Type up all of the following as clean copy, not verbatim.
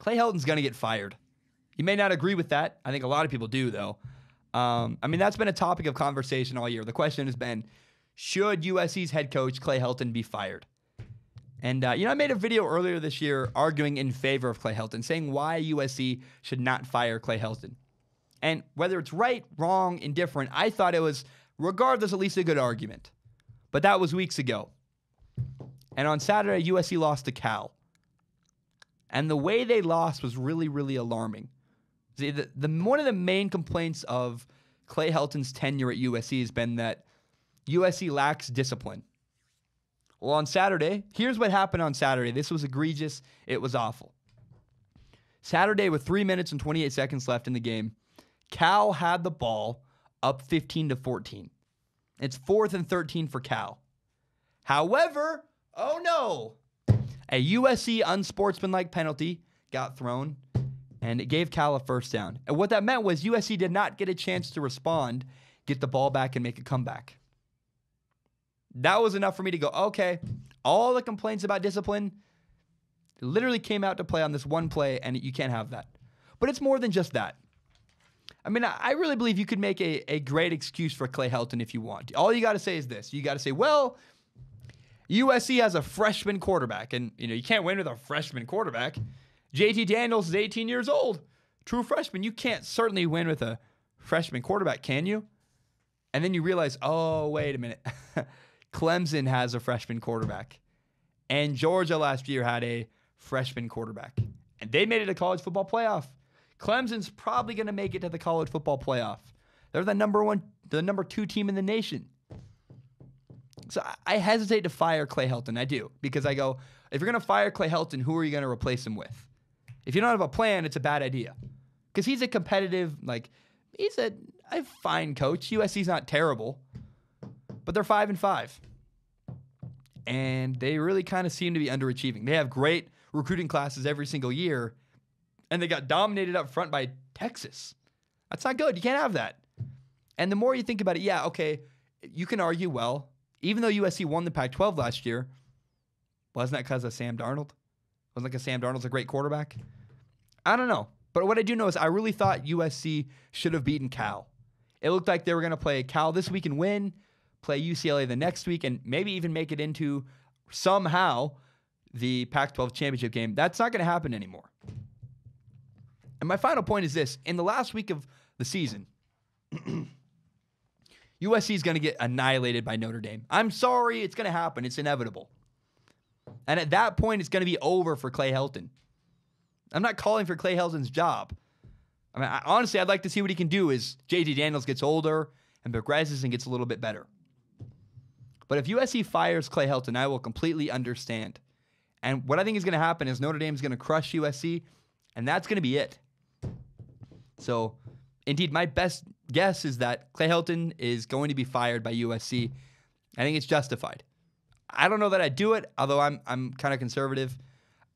Clay Helton's going to get fired. You may not agree with that. I think a lot of people do, though. That's been a topic of conversation all year. The question has been, should USC's head coach, Clay Helton, be fired? And, I made a video earlier this year arguing in favor of Clay Helton, saying why USC should not fire Clay Helton. And whether it's right, wrong, indifferent, I thought it was, regardless, at least a good argument. But that was weeks ago. And on Saturday, USC lost to Cal. And the way they lost was really, really alarming. See, one of the main complaints of Clay Helton's tenure at USC has been that USC lacks discipline. Well, on Saturday, here's what happened on Saturday. This was egregious. It was awful. Saturday, with 3 minutes and 28 seconds left in the game, Cal had the ball up 15-14. It's 4th and 13 for Cal. However, oh no, a USC unsportsmanlike penalty got thrown, and it gave Cal a first down. And what that meant was USC did not get a chance to respond, get the ball back, and make a comeback. That was enough for me to go, okay, all the complaints about discipline literally came out to play on this one play, and you can't have that. But it's more than just that. I really believe you could make a great excuse for Clay Helton if you want. All you got to say is this. You got to say, well, USC has a freshman quarterback, and you can't win with a freshman quarterback. JT Daniels is 18 years old. True freshman. You can't certainly win with a freshman quarterback, can you? And then you realize, oh, wait a minute. Clemson has a freshman quarterback. And Georgia last year had a freshman quarterback. And they made it a college football playoff. Clemson's probably going to make it to the college football playoff. They're the number 2 team in the nation. So I hesitate to fire Clay Helton. I do. Because I go, if you're going to fire Clay Helton, who are you going to replace him with? If you don't have a plan, it's a bad idea. Because he's a competitive, he's a fine coach. USC's not terrible. But they're 5-5. And they really kind of seem to be underachieving. They have great recruiting classes every single year. And they got dominated up front by Texas. That's not good. You can't have that. And the more you think about it, yeah, okay, you can argue, well, even though USC won the Pac-12 last year, wasn't that because of Sam Darnold? Wasn't it because Sam Darnold's a great quarterback? I don't know. But what I do know is I really thought USC should have beaten Cal. It looked like they were going to play Cal this week and win, play UCLA the next week, and maybe even make it into somehow the Pac-12 championship game. That's not going to happen anymore. And my final point is this. In the last week of the season, USC is going to get annihilated by Notre Dame. I'm sorry, it's going to happen. It's inevitable. And at that point, it's going to be over for Clay Helton. I'm not calling for Clay Helton's job. Honestly, I'd like to see what he can do as JT Daniels gets older and progresses and gets a little bit better. But if USC fires Clay Helton, I will completely understand. And what I think is going to happen is Notre Dame is going to crush USC, and that's going to be it. So, indeed, my best guess is that Clay Helton is going to be fired by USC. I think it's justified. I don't know that I'd do it, although I'm kind of conservative.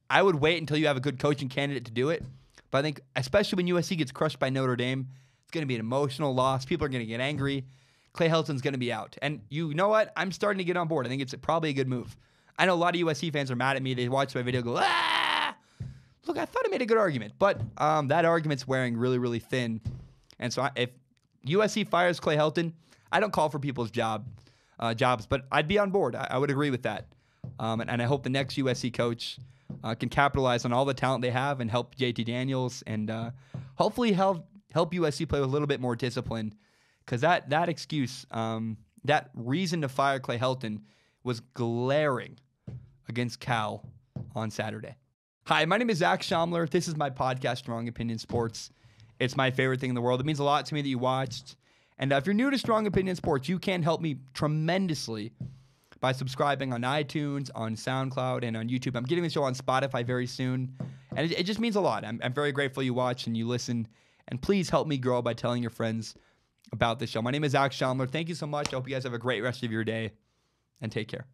I would wait until you have a good coaching candidate to do it. But I think, especially when USC gets crushed by Notre Dame, it's going to be an emotional loss. People are going to get angry. Clay Helton's going to be out. And you know what? I'm starting to get on board. I think it's probably a good move. I know a lot of USC fans are mad at me. They watch my video and go, ah! Look, I thought I made a good argument. But that argument's wearing really, really thin. And so if USC fires Clay Helton, I don't call for people's jobs, but I'd be on board. I would agree with that. And I hope the next USC coach can capitalize on all the talent they have and help JT Daniels and hopefully help USC play with a little bit more discipline. Because that excuse, that reason to fire Clay Helton was glaring against Cal on Saturday. Hi, my name is Zach Schaumler. This is my podcast, Strong Opinion Sports. It's my favorite thing in the world. It means a lot to me that you watched. And if you're new to Strong Opinion Sports, you can help me tremendously by subscribing on iTunes, on SoundCloud, and on YouTube. I'm getting the show on Spotify very soon. And it just means a lot. I'm very grateful you watch and you listen. And please help me grow by telling your friends about this show. My name is Zach Schaumler. Thank you so much. I hope you guys have a great rest of your day. And take care.